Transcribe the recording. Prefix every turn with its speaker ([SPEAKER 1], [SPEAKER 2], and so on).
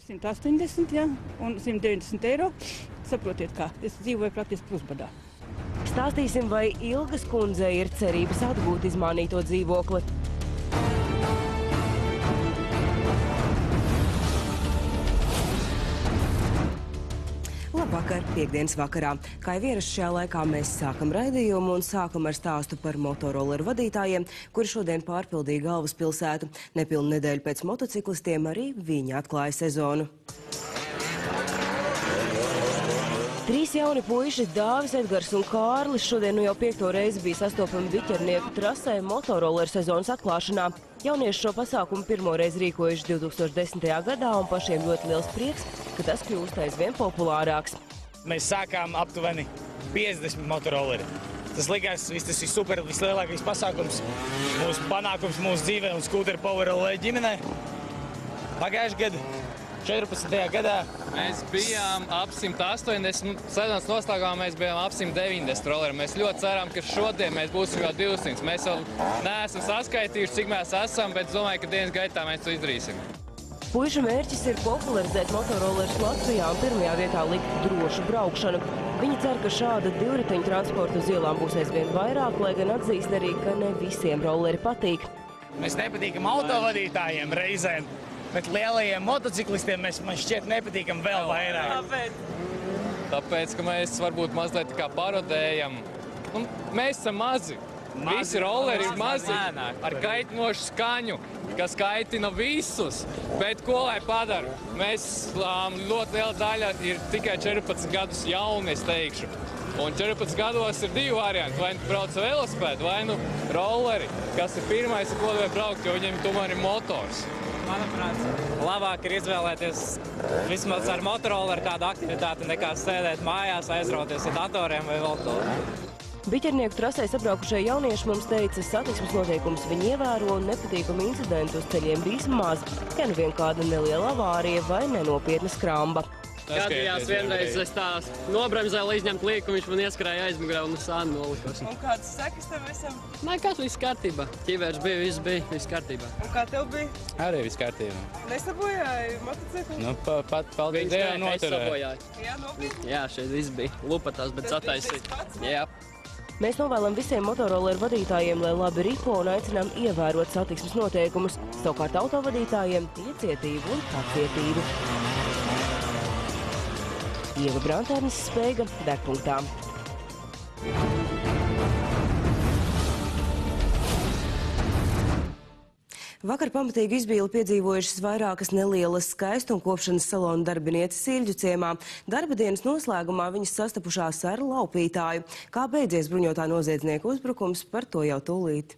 [SPEAKER 1] 180, jā, un 190 eiro. Saprotiet kā, es dzīvoju praktiski pusbadā.
[SPEAKER 2] Stāstīsim, vai Ilgas kundzei ir cerības atgūt izmānīto dzīvokli. Labvakar, piekdienas vakarā. Kā jau ierasts šajā laikā, mēs sākam raidījumu un sākam ar stāstu par motorolleru vadītājiem, kuri šodien pārpildīja galvaspilsētu. Nepilnu nedēļu pēc motociklistiem arī viņi atklāja sezonu. 3 jauni puiši, Dāvis, Edgars un Kārlis, šodien jau 5. reizi bija sastopami Biķernieku trasē motorolleru sezonas atklāšanā. Jaunieši šo pasākumu pirmoreiz rīkojuši 2010. gadā un pašiem ļoti liels prieks, ka tas kļūst aizvien populārāks.
[SPEAKER 3] Mēs sākām aptuveni 50 motorolleri. Tas likās, tas ir super, vislielākais pasākums, mūsu panākums mūsu dzīvē un skūteru powerolleru ģimenē. Pagājušajā gadā, 14. gadā,
[SPEAKER 4] mēs bijām ap 180, sezonas noslēgumā mēs bijām ap 190 rolleri. Mēs ļoti ceram, ka šodien mēs būsim jau 200. Mēs vēl neesam saskaitījuši, cik mēs esam, bet domāju, ka dienas gaitā mēs to izdarīsim.
[SPEAKER 2] Puišu mērķis ir popularizēt motorollerus Latvijā un pirmajā vietā likt drošu braukšanu. Viņi cer, ka šāda divriteņu transporta uz ielām būs aizvien vairāk, lai gan atzīst arī, ka ne visiem rolleri patīk.
[SPEAKER 3] Mēs nepatīkam autovadītājiem reizēm, bet lielajiem motociklistiem man šķiet nepatīkam vēl vairāk.
[SPEAKER 4] Tāpēc, ka mēs varbūt mazliet kā parodējam. Mēs esam mazi. Visi rolleri ir mazi, ar kaitinošu skaņu, kas kaitina visus. Bet ko lai padara? Mēs ļoti liela daļa ir tikai 14 gadus jauni, es teikšu. Un 14 gados ir 2 varianti. Vai nu brauc ar velosipēdu, vai nu rolleri, kas ir pirmais, ar ko vai braukt, jo viņiem tomēr ir motors.
[SPEAKER 5] Manuprāt, labāk ir izvēlēties vismaz ar motorolleru kādu aktivitāti, nekā sēdēt mājās, aizrauties ar datoriem vai vēl to.
[SPEAKER 2] Biķernieku trasē sabraukušie jaunieši mums teica, satiksmes noteikumus viņi ievēro un nepatīkami incidentu uz ceļiem bijis maz, ja nu vien kāda neliela avārija vai nenopietna skramba.
[SPEAKER 6] Gadījās vienreiz es tā nobremzēju, lai izņemtu lieku, viņš man ieskrēja aizmugurē un uz sānu nolikos.
[SPEAKER 7] Un kādas sekas tev visam?
[SPEAKER 6] Nekas, viss kārtībā. Ķivērs bija, viss kārtībā.
[SPEAKER 7] Un kā tev bija?
[SPEAKER 4] Arī viss kārtībā.
[SPEAKER 7] Nesabojāji motociklu?
[SPEAKER 4] Nu, pat paldies Dievam noturēja.
[SPEAKER 7] Jā, nopietni?
[SPEAKER 6] Jā, šeit viss bija lupatās, bet sataisīt. Jā.
[SPEAKER 2] Mēs novēlam visiem motorolleru vadītājiem, lai labi ripo un aicinām ievērot satiksmes noteikumus. Savukārt autovadītājiem iecietību un pacietību. Ieva Brantērnes, Spēga, Degpunktā. Vakar pamatīgi izbīli piedzīvojušas vairākas nelielas skaistumkopšanas salonu darbinieces Ilģu ciemā. Darba dienas noslēgumā viņas sastapušās ar laupītāju. Kā beidzies bruņotā noziedznieka uzbrukums, par to jau tūlīt.